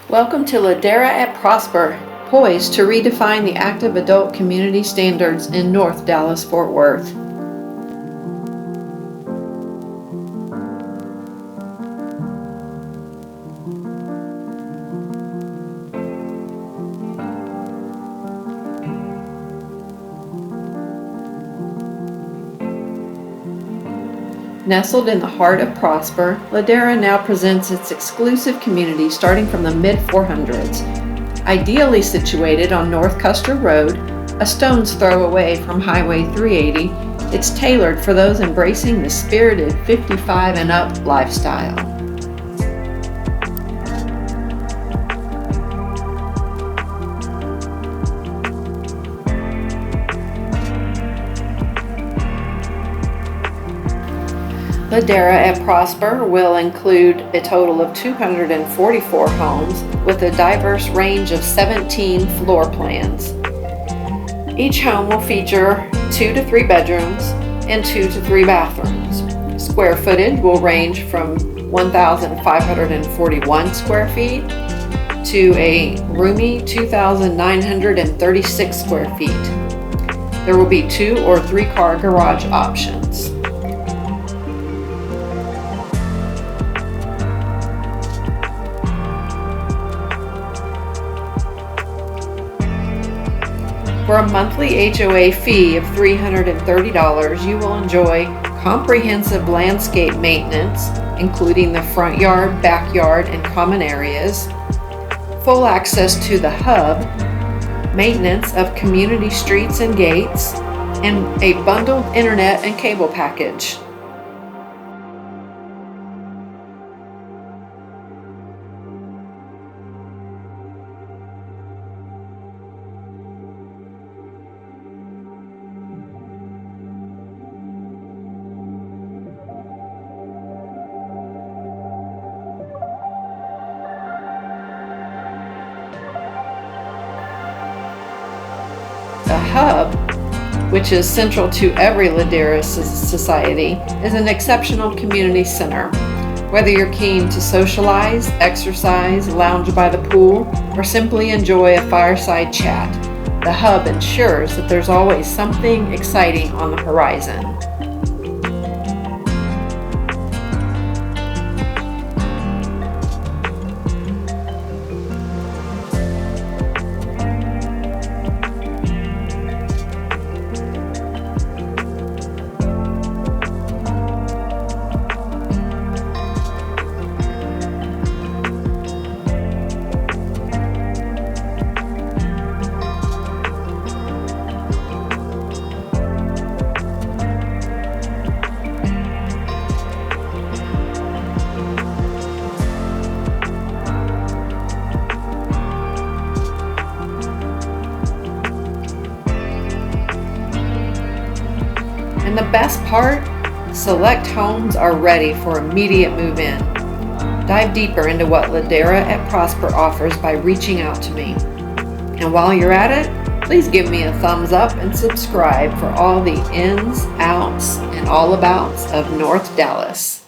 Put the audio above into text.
Welcome to Ladera at Prosper, poised to redefine the active adult community standards in North Dallas-Fort Worth. Nestled in the heart of Prosper, Ladera now presents its exclusive community starting from the mid-400s. Ideally situated on North Custer Road, a stone's throw away from Highway 380, it's tailored for those embracing the spirited 55 and up lifestyle. Ladera at Prosper will include a total of 244 homes with a diverse range of 17 floor plans. Each home will feature 2 to 3 bedrooms and 2 to 3 bathrooms. Square footage will range from 1,541 square feet to a roomy 2,936 square feet. There will be 2 or 3 car garage options. For a monthly HOA fee of $330, you will enjoy comprehensive landscape maintenance, including the front yard, backyard, and common areas, full access to the hub, maintenance of community streets and gates, and a bundled internet and cable package. The hub, which is central to every Ladera society, is an exceptional community center. Whether you're keen to socialize, exercise, lounge by the pool, or simply enjoy a fireside chat, the hub ensures that there's always something exciting on the horizon. And the best part, select homes are ready for immediate move-in. Dive deeper into what Ladera at Prosper offers by reaching out to me. And while you're at it, please give me a thumbs up and subscribe for all the ins, outs, and all abouts of North Dallas.